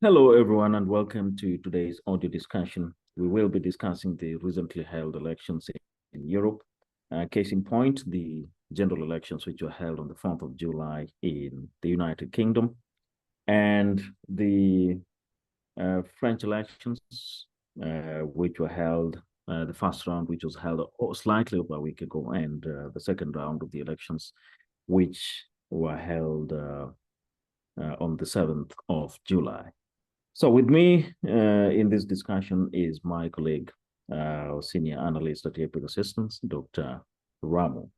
Hello, everyone, and welcome to today's audio discussion. We will be discussing the recently held elections in Europe. Case in point, the general elections, which were held on the 4th of July in the United Kingdom, and the French elections, which were held, the first round, which was held slightly over a week ago, and the second round of the elections, which were held on the 7th of July. So with me in this discussion is my colleague, senior analyst at AP Assistance, Dr. Ramu.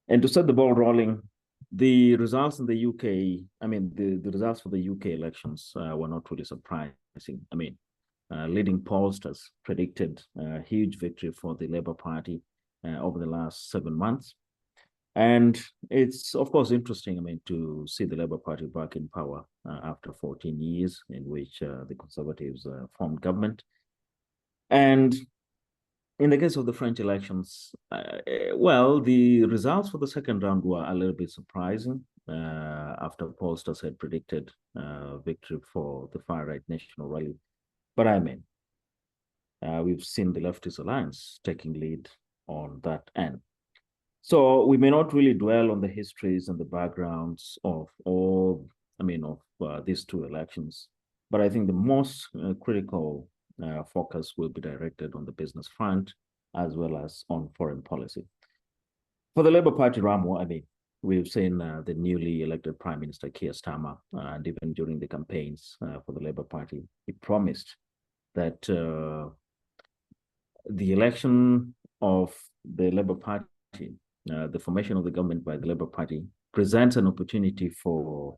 And to set the ball rolling, the results in the UK, the results for the UK elections were not really surprising. Leading pollsters predicted a huge victory for the Labour Party over the last 7 months. And it's, of course, interesting, to see the Labour Party back in power after 14 years in which the Conservatives formed government. And in the case of the French elections, well, the results for the second round were a little bit surprising after pollsters had predicted victory for the far-right National Rally. But we've seen the Leftist Alliance taking lead on that end. So we may not really dwell on the histories and the backgrounds of these two elections, but I think the most critical focus will be directed on the business front as well as on foreign policy. For the Labour Party, Ramu, we've seen the newly elected Prime Minister Keir Starmer, and even during the campaigns for the Labour Party, he promised that the election of the Labour Party, the formation of the government by the Labour Party, presents an opportunity for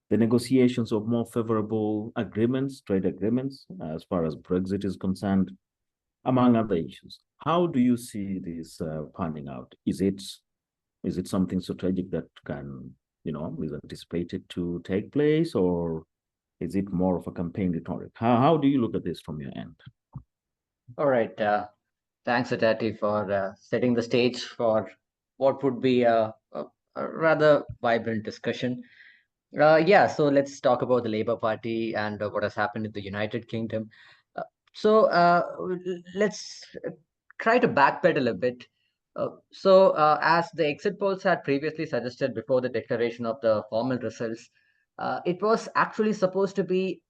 the negotiations of more favorable agreements, trade agreements, as far as Brexit is concerned, among other issues. How do you see this panning out? Is it something strategic that is anticipated to take place, or is it more of a campaign rhetoric? How do you look at this from your end? All right. Thanks, Sitati, for setting the stage for what would be a rather vibrant discussion. Yeah, so let's talk about the Labour Party and what has happened in the United Kingdom. Uh, so let's try to backpedal a bit. As the exit polls had previously suggested before the declaration of the formal results, it was actually supposed to be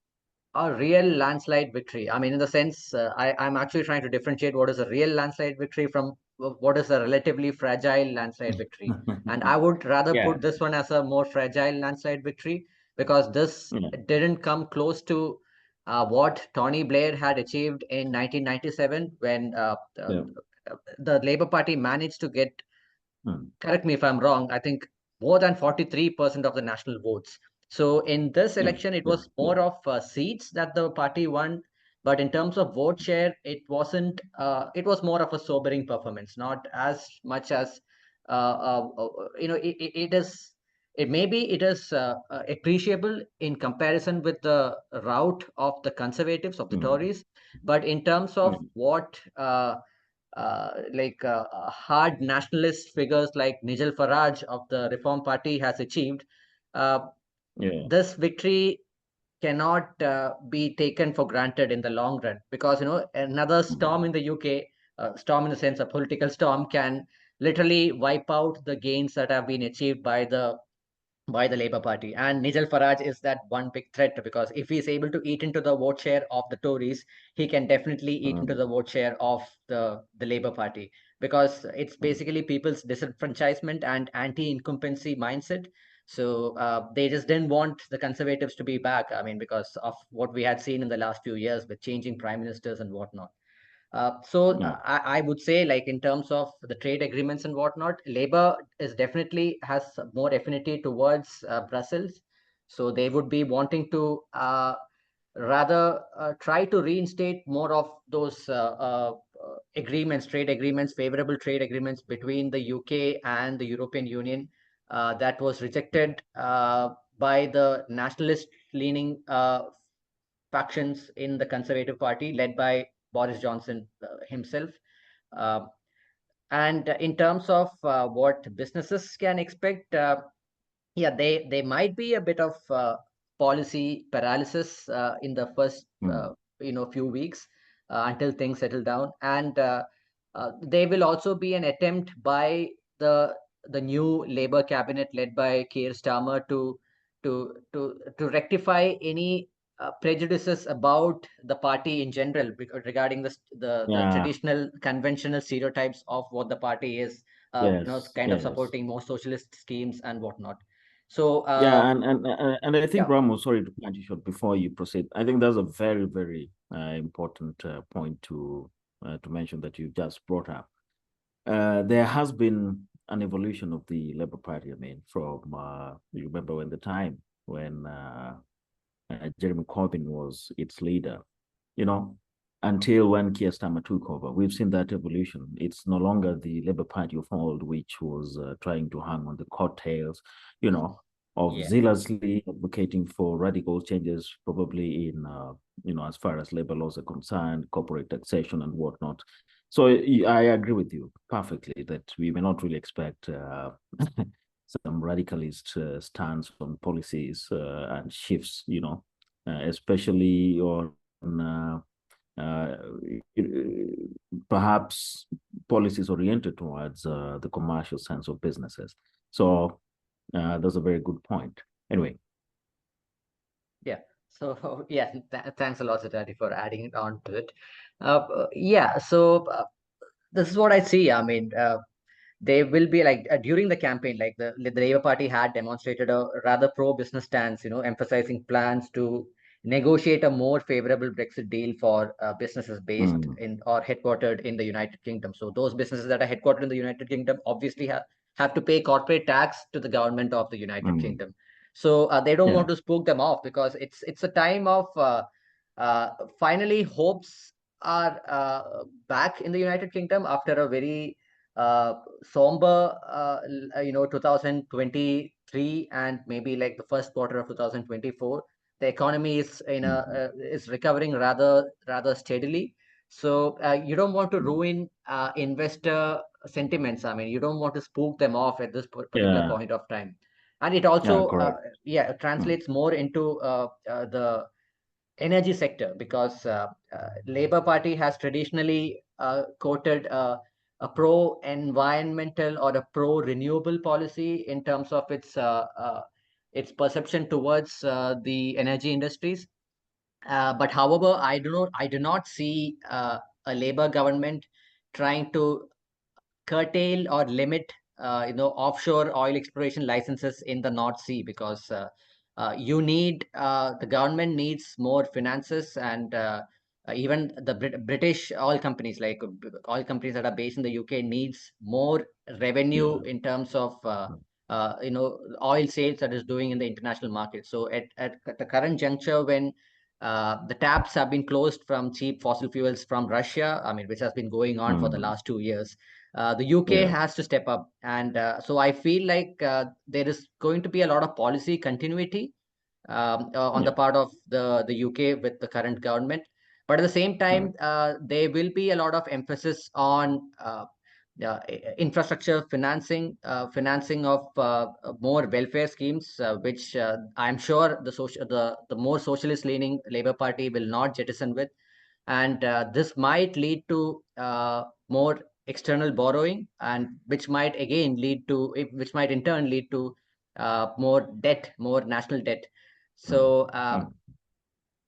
a real landslide victory. I mean, in the sense, I'm actually trying to differentiate what is a real landslide victory from what is a relatively fragile landslide victory. And I would rather Yeah. put this one as a more fragile landslide victory because this Yeah. didn't come close to what Tony Blair had achieved in 1997 when Yeah. the Labour Party managed to get, Hmm. correct me if I'm wrong, I think more than 43% of the national votes. So in this Yeah. election, it Yeah. was Yeah. more of seats that the party won. But in terms of vote share, it wasn't, it was more of a sobering performance, not as much as, it is, it maybe it is appreciable in comparison with the route of the Conservatives, of the Hmm. Tories. But in terms of Yeah. what hard nationalist figures like Nigel Farage of the Reform Party has achieved, uh, Yeah. this victory cannot be taken for granted in the long run because another storm Hmm. in the UK, storm in the sense of political storm, can literally wipe out the gains that have been achieved by the Labour Party. And Nigel Farage is that one big threat because if he is able to eat into the vote share of the Tories, he can definitely eat into Hmm. the vote share of the Labour Party because it's Hmm. basically people's disenfranchisement and anti-incumbency mindset. So they just didn't want the Conservatives to be back. I mean, because of what we had seen in the last few years with changing prime ministers and whatnot. Yeah. I would say, like in terms of the trade agreements and whatnot, Labour is definitely has more affinity towards Brussels, so they would be wanting to rather try to reinstate more of those agreements, trade agreements, favorable trade agreements between the UK and the European Union that was rejected by the nationalist-leaning factions in the Conservative Party, led by Boris Johnson himself. Uh, and in terms of what businesses can expect, yeah, they might be a bit of policy paralysis in the first mm, few weeks until things settle down, and there will also be an attempt by the the new Labour cabinet led by Keir Starmer to rectify any prejudices about the party in general regarding the yeah, traditional conventional stereotypes of what the party is, yes, kind of yes. supporting more socialist schemes and whatnot. So Yeah, and I think yeah, Ramu, sorry to cut you short before you proceed. I think that's a very, very important point to mention that you just brought up. There has been an evolution of the Labour Party. I mean, from you remember when the time when Jeremy Corbyn was its leader, you know, until when Keir Starmer took over. We've seen that evolution. It's no longer the Labour Party of old, which was trying to hang on the coattails, you know, of yeah, zealously advocating for radical changes, probably in, as far as labor laws are concerned, corporate taxation and whatnot. So I agree with you perfectly that we may not really expect some radicalist stance on policies and shifts, especially on uh, perhaps policies oriented towards the commercial sense of businesses. So that's a very good point. Anyway. yeah. So yeah, thanks a lot, Sitati, for adding on to it. Yeah, so this is what I see. I mean, they will be like during the campaign, like the Labour Party had demonstrated a rather pro-business stance, emphasizing plans to negotiate a more favorable Brexit deal for businesses based Mm, in or headquartered in the United Kingdom. So those businesses that are headquartered in the United Kingdom obviously have to pay corporate tax to the government of the United mm, Kingdom. So they don't yeah. want to spook them off because it's a time of uh, finally hopes are back in the United Kingdom after a very uh, somber 2023 and maybe like the first quarter of 2024. The economy is Mm, is recovering rather steadily. So you don't want to mm, ruin investor sentiments. I mean, you don't want to spook them off at this particular yeah. point of time. And it Yeah. also Correct. yeah, Mm, translates more into the energy sector because Labour Party has traditionally quoted a pro-environmental or a pro-renewable policy in terms of its perception towards the energy industries. But however, I do not see a Labour government trying to curtail or limit offshore oil exploration licenses in the North Sea because you need the government needs more finances and even the British oil companies like oil companies that are based in the UK needs more revenue yeah. in terms of oil sales that is doing in the international market. So at the current juncture when the taps have been closed from cheap fossil fuels from Russia, I mean, which has been going on for the Mm, last 2 years. The UK yeah. has to step up, and so I feel like there is going to be a lot of policy continuity on the Yeah. part of the UK with the current government. But at the same Mm, time, there will be a lot of emphasis on infrastructure financing, financing of more welfare schemes, which I'm sure the more socialist leaning Labour Party will not jettison with, and this might lead to more external borrowing, and which might again lead to which might in turn lead to more debt, more national debt. mm, So mm.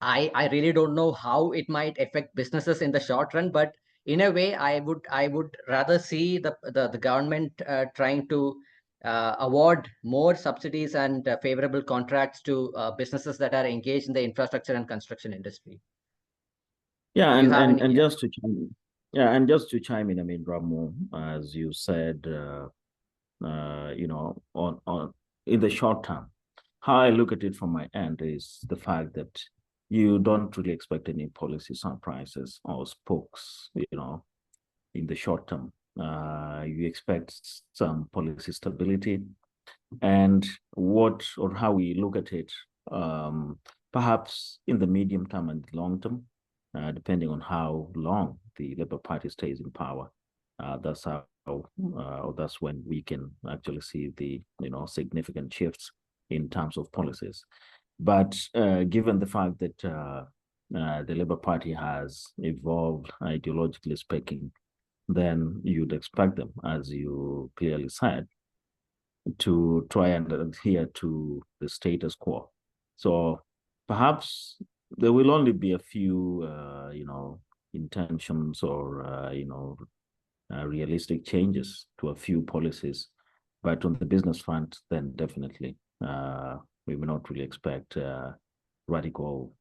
I really don't know how it might affect businesses in the short run, but in a way, I would rather see the government trying to award more subsidies and favorable contracts to businesses that are engaged in the infrastructure and construction industry. Yeah, Do you have any? and Yeah. just to chime in, yeah, and just to chime in, I mean, Ramu, as you said, on in the short term, how I look at it from my end is the fact that you don't really expect any policy surprises or spokes, in the short term. You expect some policy stability, and what or how we look at it, um, perhaps in the medium term and long term, depending on how long the Labour Party stays in power. That's how, or that's when we can actually see the significant shifts in terms of policies. But given the fact that the Labour Party has evolved ideologically speaking, then you'd expect them, as you clearly said, to try and adhere to the status quo. So perhaps there will only be a few, intentions or, realistic changes to a few policies. But on the business front, then definitely we may not really expect radical,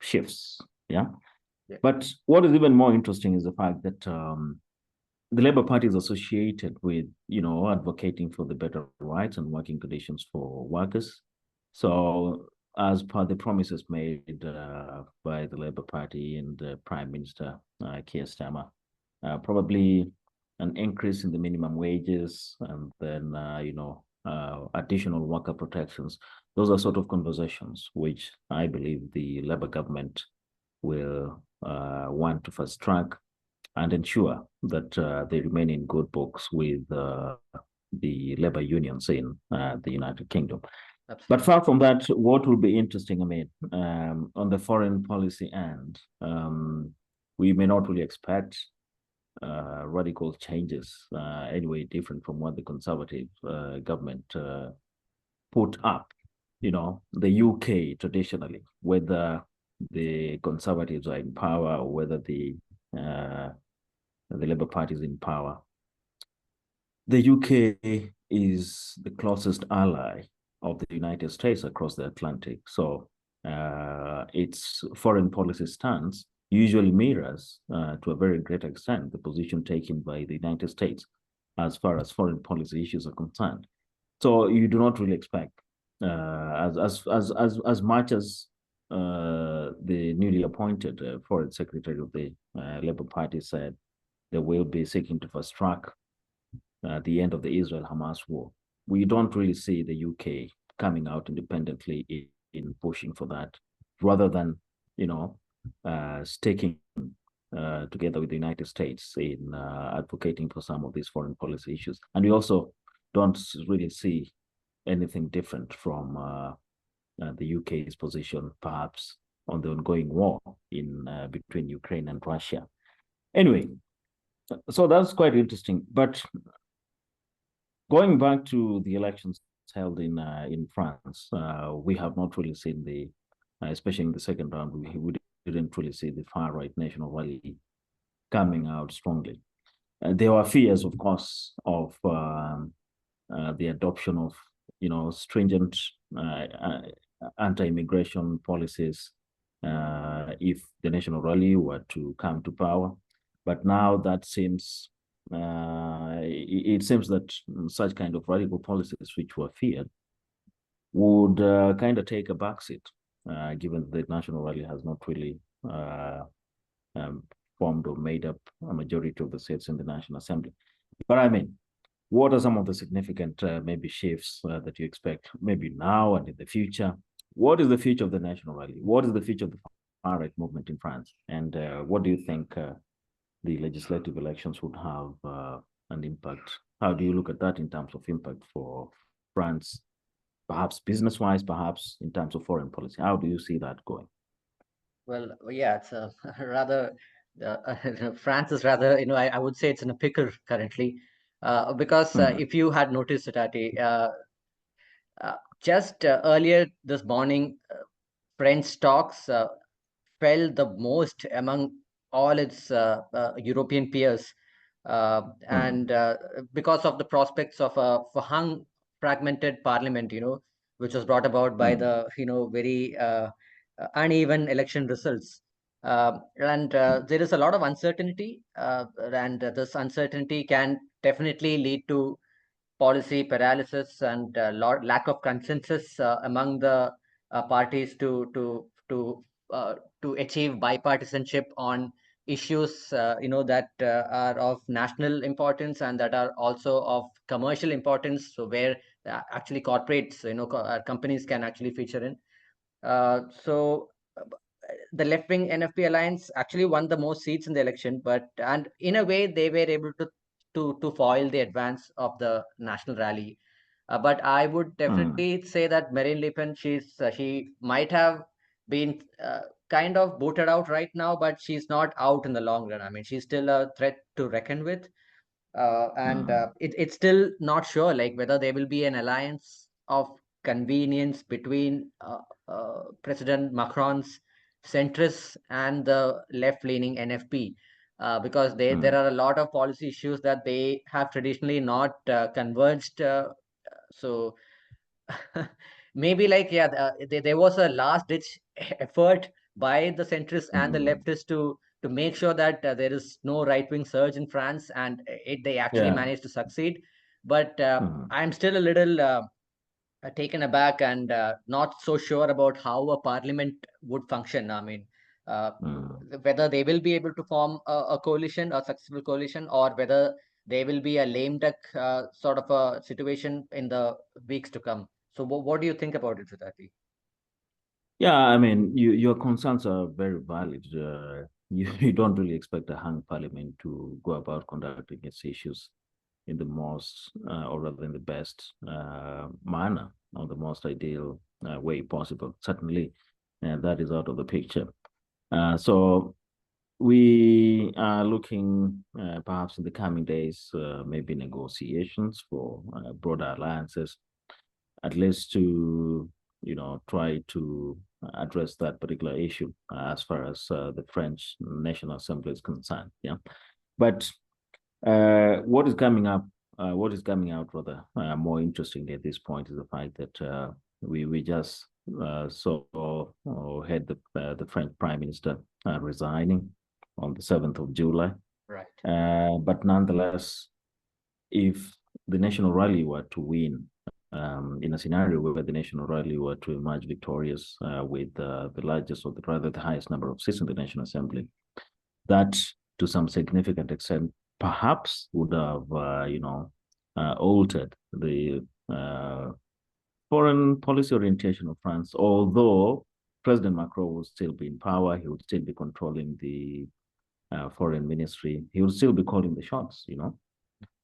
shifts. Yeah. Yeah. But what is even more interesting is the fact that the Labour Party is associated with, advocating for the better rights and working conditions for workers. So, as per the promises made by the Labour Party and Prime Minister Keir Starmer, probably an increase in the minimum wages and then, additional worker protections. Those are sort of conversations which I believe the Labour government will want to fast track and ensure that they remain in good books with the labor unions in the United Kingdom. Absolutely. But far from that, what will be interesting, I mean, on the foreign policy end, we may not really expect radical changes anyway different from what the Conservative government put up. The UK traditionally, whether the Conservatives are in power or whether the Labour Party is in power. The UK is the closest ally of the United States across the Atlantic. So its foreign policy stance usually mirrors, to a very great extent, the position taken by the United States as far as foreign policy issues are concerned. So you do not really expect, as much as the newly appointed foreign secretary of the Labour Party said, they will be seeking to fast track the end of the Israel-Hamas war. We don't really see the UK coming out independently in pushing for that, rather than, sticking together with the United States in advocating for some of these foreign policy issues. And we also don't really see anything different from the UK's position, perhaps, on the ongoing war in between Ukraine and Russia. Anyway, so that's quite interesting. But going back to the elections held in France, we have not really seen especially in the second round, we didn't really see the far right National Rally coming out strongly. There were fears, of course, of the adoption of stringent anti-immigration policies if the National Rally were to come to power. But now that seems it seems that such kind of radical policies, which were feared, would kind of take a backseat, given the National Rally has not really formed or made up a majority of the seats in the National Assembly. But I mean, what are some of the significant maybe shifts that you expect maybe now and in the future? What is the future of the National Rally? What is the future of the far right movement in France? And what do you think the legislative elections would have an impact? How do you look at that in terms of impact for France, perhaps business-wise, perhaps in terms of foreign policy? How do you see that going? Well, yeah, it's a rather France is rather, I would say it's in a pickle currently, because if you had noticed, Sitati, just earlier this morning, French stocks fell the most among all its European peers, and because of the prospects of a hung fragmented parliament, which was brought about by the very uneven election results. And there is a lot of uncertainty, and this uncertainty can definitely lead to policy paralysis and lack of consensus among the parties to achieve bipartisanship on issues that are of national importance and that are also of commercial importance. So where actually corporates, companies can actually feature in. So the left-wing NFP alliance actually won the most seats in the election, and in a way they were able to foil the advance of the National Rally. But I would Mm, definitely say that Marine Le Pen, she might have been kind of booted out right now, but she's not out in the long run. I mean, she's still a threat to reckon with. And mm, it's still not sure like whether there will be an alliance of convenience between President Macron's centrists and the left-leaning NFP, because there mm, are a lot of policy issues that they have traditionally not converged. So maybe like yeah, there was a last ditch effort by the centrists and the mm. leftists to make sure that there is no right wing surge in France, and they actually Yeah. managed to succeed. But Mm, I'm still a little taken aback and not so sure about how a parliament would function. I mean, uh, mm. whether they will be able to form a coalition, a successful coalition, or whether there will be a lame duck sort of a situation in the weeks to come. So, what do you think about it, Sitati? Yeah, I mean, your concerns are very valid. You don't really expect a hung parliament to go about conducting its issues in the most, or rather in the best manner, or the most ideal way possible. Certainly, that is out of the picture. So we are looking perhaps in the coming days, maybe negotiations for broader alliances, at least to try to address that particular issue as far as the French National Assembly is concerned. Yeah, but what is coming up, what is coming out rather more interesting at this point is the fact that we just saw or had the French Prime Minister resigning on the 7th of July. Right. But nonetheless, if the National Rally were to win, in a scenario where the National Rally were to emerge victorious with the largest or rather the highest number of seats in the National Assembly, that to some significant extent perhaps would have, altered the foreign policy orientation of France, although President Macron would still be in power, he would still be controlling the foreign ministry, he would still be calling the shots,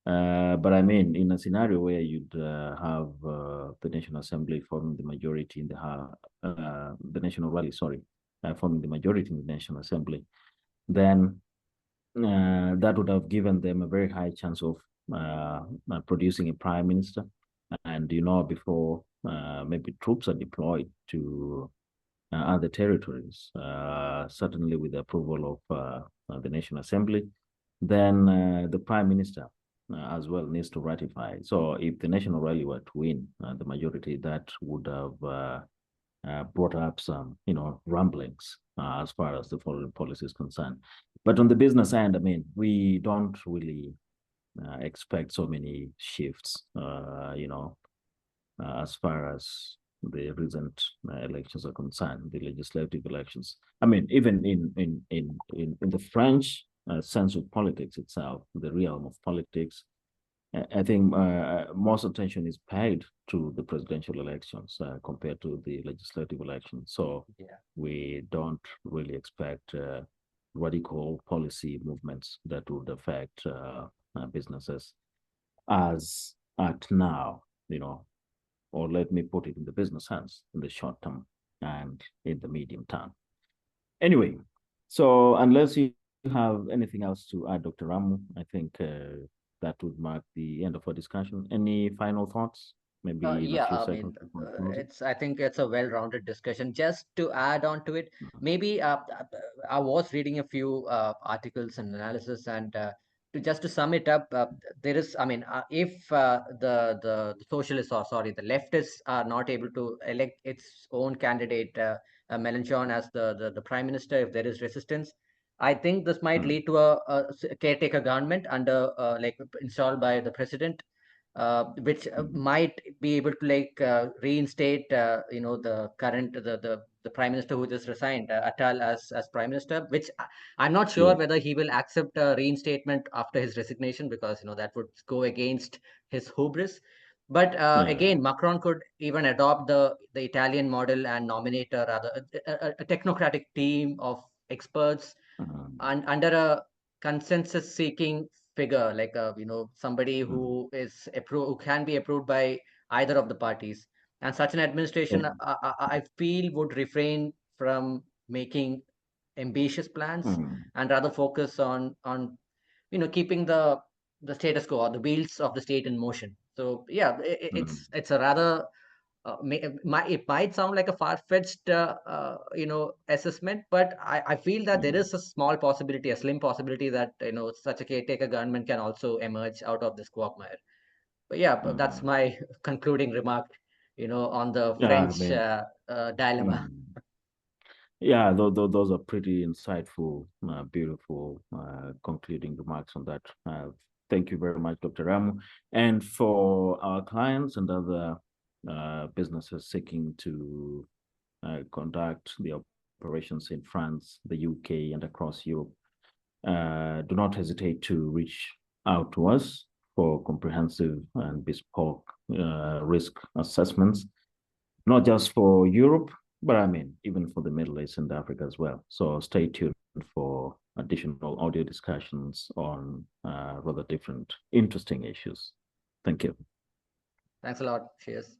but I mean, in a scenario where you'd have the National Assembly forming the majority in the National Rally, sorry, forming the majority in the National Assembly, then that would have given them a very high chance of producing a prime minister. And before maybe troops are deployed to other territories, certainly with the approval of the National Assembly, then the prime minister as well needs to ratify. So if the National Rally were to win the majority, that would have brought up some, rumblings as far as the foreign policy is concerned. But on the business end, I mean, we don't really expect so many shifts, as far as the recent elections are concerned, the legislative elections. I mean, even in the French sense of politics itself, the realm of politics, I think most attention is paid to the presidential elections compared to the legislative elections. So Yeah. we don't really expect radical policy movements that would affect businesses as at now, or let me put it in the business sense, in the short term and in the medium term. Anyway, so unless you have anything else to add, Dr. Ramu, I think that would mark the end of our discussion. Any final thoughts? Maybe in a Yeah, few I mean, seconds before we close it. I think it's a well-rounded discussion. Just to add on to it, maybe I was reading a few articles and analysis, and to sum it up, there is, I mean, if the socialists, or sorry, the leftists are not able to elect its own candidate, Mélenchon, as the prime minister, if there is resistance, I think this might Mm, lead to a caretaker government under like installed by the president, which mm, might be able to like reinstate the current the prime minister who just resigned, Atal, as prime minister, which I'm not sure yeah. whether he will accept a reinstatement after his resignation, because that would go against his hubris. But Yeah. again, Macron could even adopt the Italian model and nominate a rather a technocratic team of experts Mm, and under a consensus seeking figure, like somebody mm, who can be approved by either of the parties. And such an administration, Oh, I feel, would refrain from making ambitious plans mm, and rather focus on keeping the status quo or the wheels of the state in motion. So yeah, mm, it's a rather it might sound like a far-fetched assessment, but I feel that there mm, is a small possibility, a slim possibility, that such a caretaker government can also emerge out of this quagmire. But yeah, but that's mm. my concluding remark, on the Yeah, I French mean, dilemma. mm. Yeah, those are pretty insightful, beautiful concluding remarks on that. Thank you very much, Dr. Ramu. And for our clients and other businesses seeking to conduct the operations in France, the UK, and across Europe, do not hesitate to reach out to us for comprehensive and bespoke risk assessments, not just for Europe, but I mean, even for the Middle East and Africa as well. So stay tuned for additional audio discussions on rather different, interesting issues. Thank you. Thanks a lot. Cheers.